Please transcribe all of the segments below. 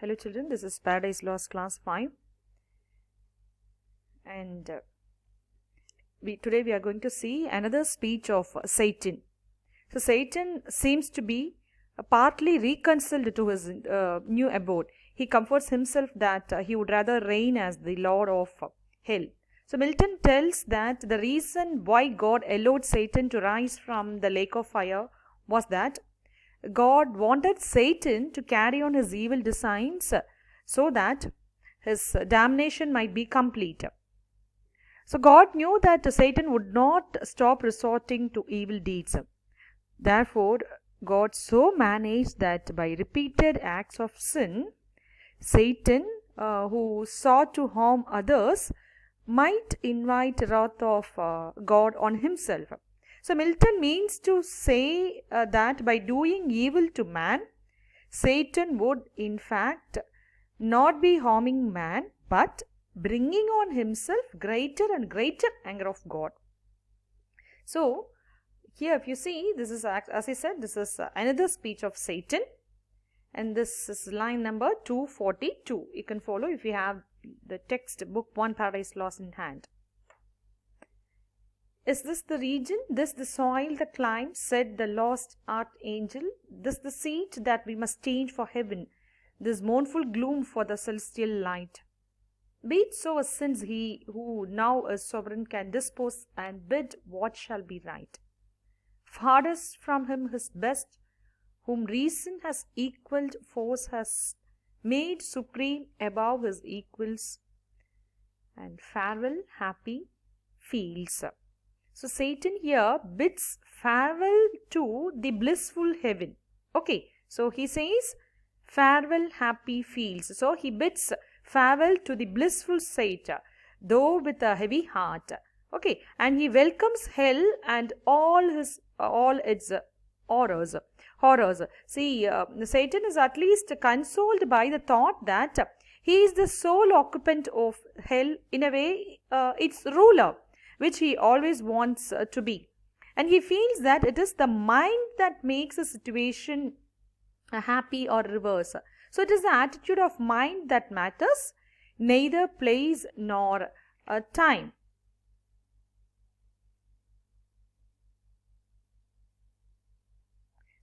Hello children, this is Paradise Lost class 5 and today we are going to see another speech of Satan. So Satan seems to be partly reconciled to his new abode. He comforts himself that he would rather reign as the Lord of hell. So Milton tells that the reason why God allowed Satan to rise from the lake of fire was that God wanted Satan to carry on his evil designs so that his damnation might be complete. So God knew that Satan would not stop resorting to evil deeds. Therefore, God so managed that by repeated acts of sin, Satan, who sought to harm others, might invite wrath of God on himself. So Milton means to say that by doing evil to man, Satan would in fact not be harming man but bringing on himself greater and greater anger of God. So here if you see, this is, as I said, this is another speech of Satan, and this is line number 242. You can follow if you have the text book 1 Paradise Lost in hand. Is this the region, this the soil, the clime, said the lost archangel, this the seat that we must change for heaven, this mournful gloom for the celestial light? Be it so, since he who now is sovereign can dispose and bid what shall be right. Farthest from him his best, whom reason has equalled, force has made supreme above his equals, and farewell happy fields. So Satan here bids farewell to the blissful heaven. Okay, so he says farewell happy fields. So he bids farewell to the blissful state, though with a heavy heart. Okay, and he welcomes hell and all its horrors. See, Satan is at least consoled by the thought that he is the sole occupant of hell, in a way its ruler, which he always wants to be. And he feels that it is the mind that makes a situation happy or reverse. So it is the attitude of mind that matters, neither place nor time.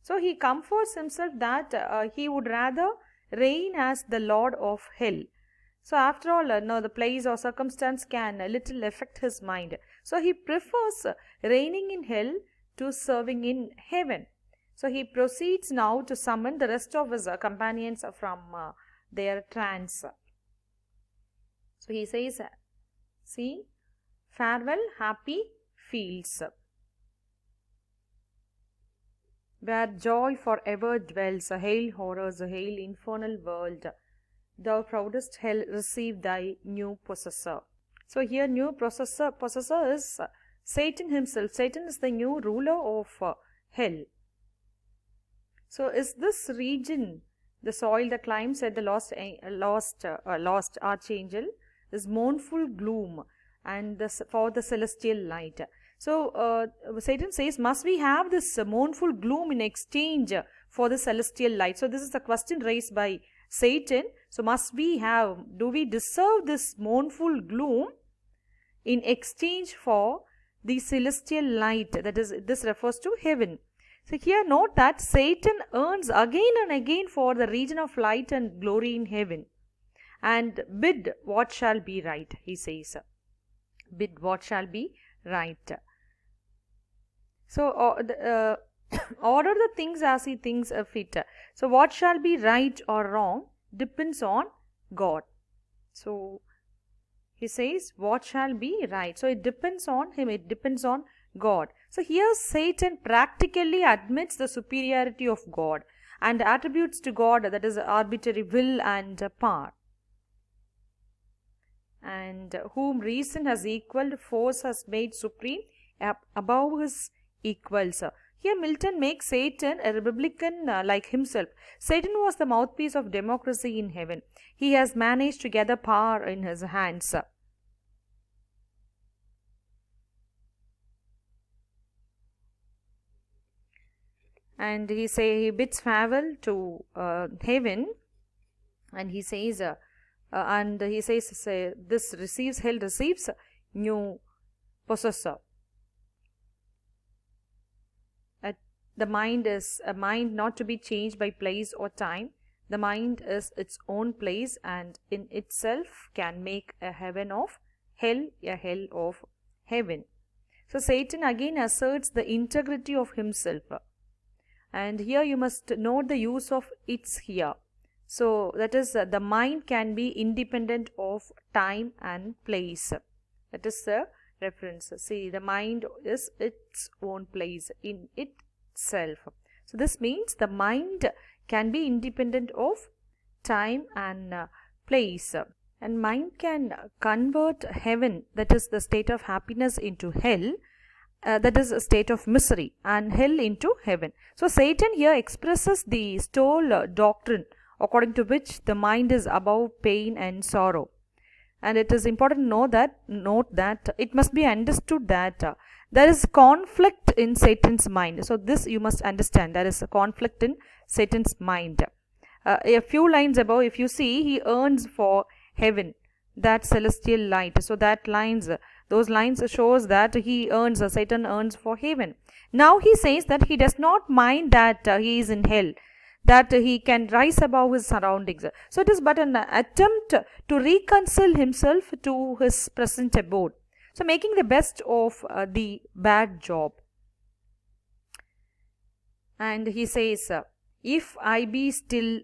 So he comforts himself that he would rather reign as the Lord of hell. So after all, the place or circumstance can little affect his mind. So he prefers reigning in hell to serving in heaven. So he proceeds now to summon the rest of his companions from their trance. So he says, see, farewell happy fields, where joy forever dwells. Hail horrors, hail infernal world, thou proudest hell, receive thy new possessor. So here new possessor is Satan himself. Satan is the new ruler of hell. So is this region the soil, the clime, said the lost archangel, is mournful gloom and for the celestial light. So Satan says, must we have this mournful gloom in exchange for the celestial light? So this is the question raised by Satan. So do we deserve this mournful gloom in exchange for the celestial light? That is, this refers to heaven. So here note that Satan earns again and again for the region of light and glory in heaven. And bid what shall be right, he says. Bid what shall be right. So order the things as he thinks fit. So what shall be right or wrong depends on God. So he says what shall be right. So it depends on him, it depends on God. So here Satan practically admits the superiority of God and attributes to God, that is, arbitrary will and power. And whom reason has equalled, force has made supreme above his equals. Here Milton makes Satan a republican like himself. Satan was the mouthpiece of democracy in heaven. He has managed to gather power in his hands. And he bids farewell to heaven And he says, this receives, hell receives new possessor. The mind is a mind not to be changed by place or time. The mind is its own place and in itself can make a heaven of hell, a hell of heaven. So Satan again asserts the integrity of himself. And here you must note the use of its here. So that is the mind can be independent of time and place. That is the reference. See, the mind is its own place in itself. So this means the mind can be independent of time and place. And mind can convert heaven, that is the state of happiness, into hell, that is a state of misery, and hell into heaven. So Satan here expresses the stole doctrine according to which the mind is above pain and sorrow. And it is important to note that it must be understood that there is conflict in Satan's mind. So this you must understand, there is a conflict in Satan's mind. A few lines above, if you see, he earns for heaven that celestial light. So those lines shows that Satan earns for heaven. Now he says that he does not mind that he is in hell, that he can rise above his surroundings. So it is but an attempt to reconcile himself to his present abode. So making the best of the bad job. And he says, if I be still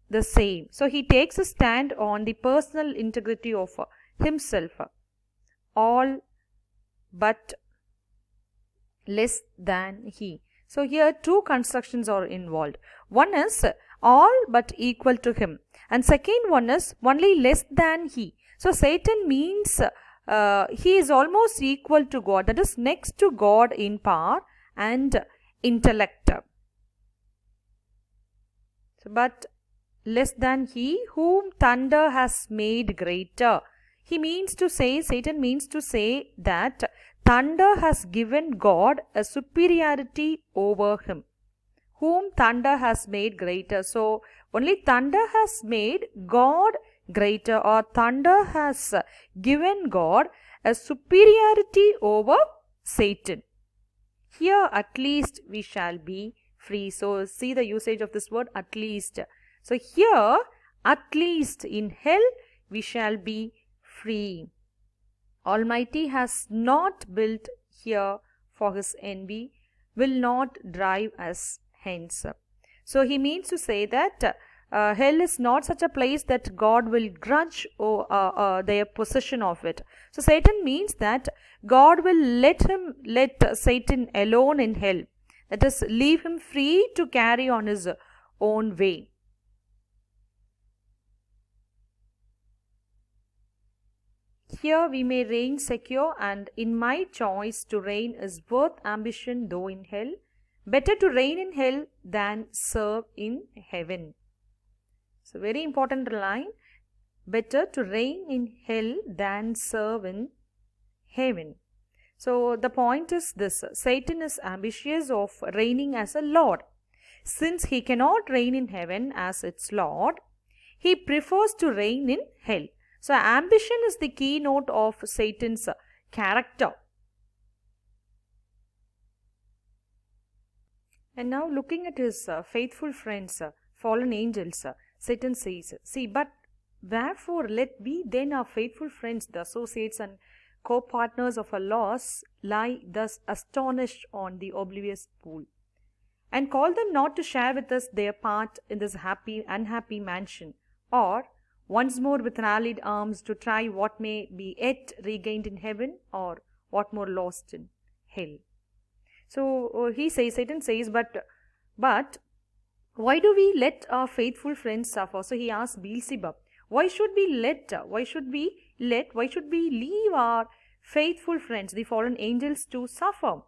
the same. So he takes a stand on the personal integrity of himself, all but less than he. So here two constructions are involved. One is all but equal to him, and second one is only less than he. So Satan means he is almost equal to God, that is next to God in power and intellect. So, but less than he whom thunder has made greater. Satan means to say that thunder has given God a superiority over him, whom thunder has made greater. So only thunder has made God greater, or thunder has given God a superiority over Satan. Here at least we shall be free. So see the usage of this word, at least. So here, at least in hell, we shall be free. Almighty has not built here for his envy, will not drive us hence. So he means to say that hell is not such a place that God will grudge their possession of it. So Satan means that God will let Satan alone in hell. That is, leave him free to carry on his own way. Here we may reign secure, and in my choice to reign is worth ambition though in hell. Better to reign in hell than serve in heaven. So very important line. Better to reign in hell than serve in heaven. So the point is this: Satan is ambitious of reigning as a lord. Since he cannot reign in heaven as its lord, he prefers to reign in hell. So ambition is the keynote of Satan's character. And now looking at his faithful friends, fallen angels, Satan says, see, but wherefore let we then, our faithful friends, the associates and co-partners of our loss, lie thus astonished on the oblivious pool, and call them not to share with us their part in this unhappy mansion, or once more with rallied arms to try what may be yet regained in heaven, or what more lost in hell. So Satan says, but why do we let our faithful friends suffer? So he asks Beelzebub, why should we leave our faithful friends, the fallen angels, to suffer,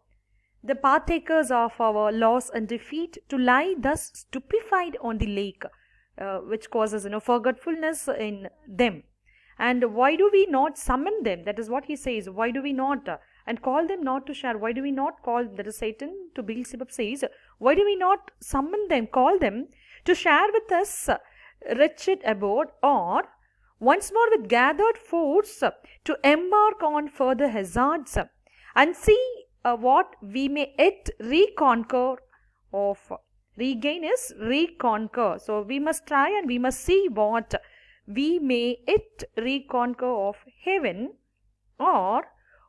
the partakers of our loss and defeat, to lie thus stupefied on the lake, which causes forgetfulness in them? And why do we not summon them? That is what he says. Why do we not and call them not to share? Why do we not call, that is Satan to Beelzebub says, why do we not summon them, call them to share with us wretched abode, or once more with gathered force to embark on further hazards and see what we may yet reconquer of. Regain is reconquer. So we must try and we must see what we may yet reconquer of heaven, or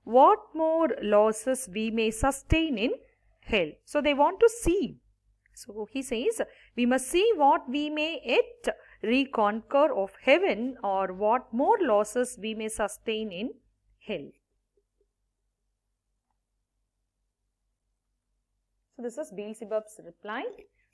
what more losses we may sustain in hell. So they want to see. So he says, we must see what we may yet reconquer of heaven, or what more losses we may sustain in hell. So this is Beelzebub's reply.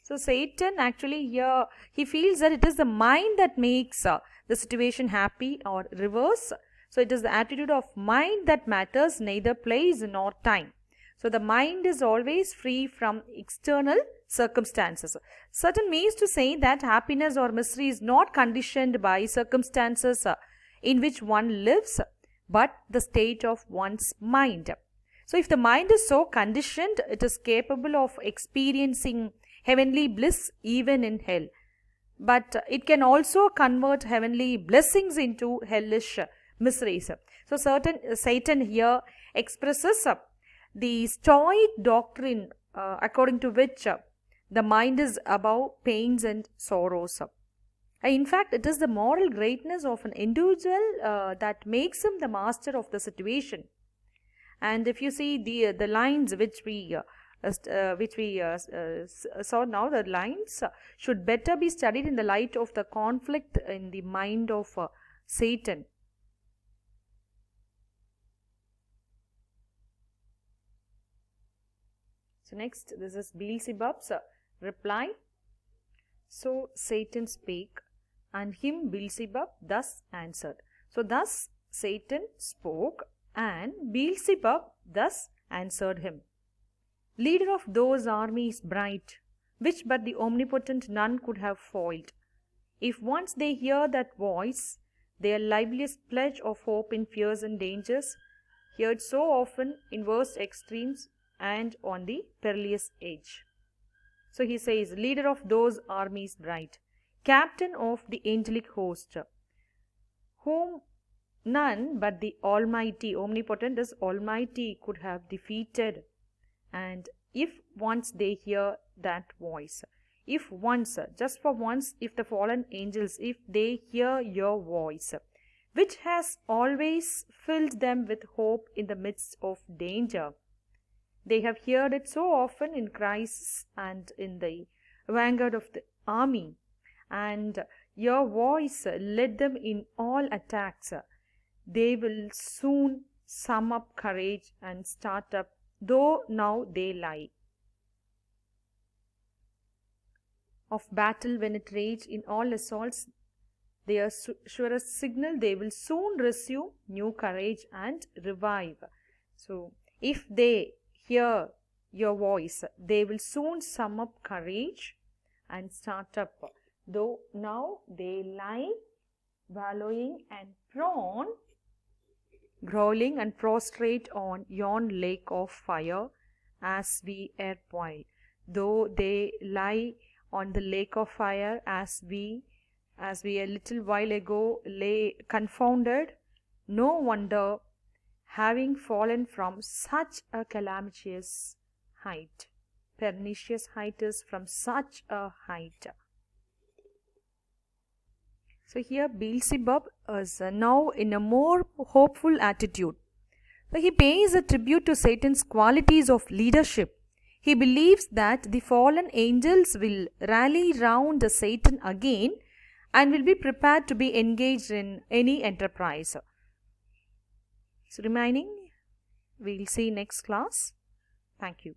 So Satan actually here, he feels that it is the mind that makes the situation happy or reverse. So it is the attitude of mind that matters, neither place nor time. So the mind is always free from external circumstances. Certain means to say that happiness or misery is not conditioned by circumstances in which one lives, but the state of one's mind. So if the mind is so conditioned, it is capable of experiencing heavenly bliss even in hell. But it can also convert heavenly blessings into hellish miseries. So Satan here expresses the Stoic doctrine according to which the mind is above pains and sorrows. In fact, it is the moral greatness of an individual that makes him the master of the situation. And if you see the lines which we saw now, the lines should better be studied in the light of the conflict in the mind of Satan. So next, this is Beelzebub's reply. So Satan spake, and him Beelzebub thus answered. So thus Satan spoke, and Beelzebub thus answered him. Leader of those armies bright, which but the omnipotent none could have foiled. If once they hear that voice, their liveliest pledge of hope in fears and dangers, heard so often in worst extremes and on the perilous edge. So he says, leader of those armies bright, captain of the angelic host, whom none but the Almighty, omnipotent is Almighty, could have defeated. And if once they hear that voice, if once, just for once, if the fallen angels, if they hear your voice, which has always filled them with hope in the midst of danger, they have heard it so often in crisis and in the vanguard of the army, and your voice led them in all attacks. They will soon sum up courage and start up, though now they lie. Of battle when it rage in all assaults, their surest signal, they will soon resume new courage and revive. So if they hear your voice, they will soon sum up courage and start up, though now they lie wallowing and prone, growling and prostrate on yon lake of fire, as we erewhile. Though they lie on the lake of fire, as we a little while ago lay confounded, no wonder, having fallen from such a calamitous height. Pernicious height is from such a height. So here Beelzebub is now in a more hopeful attitude. So he pays a tribute to Satan's qualities of leadership. He believes that the fallen angels will rally round Satan again and will be prepared to be engaged in any enterprise. So remaining, we'll see next class. Thank you.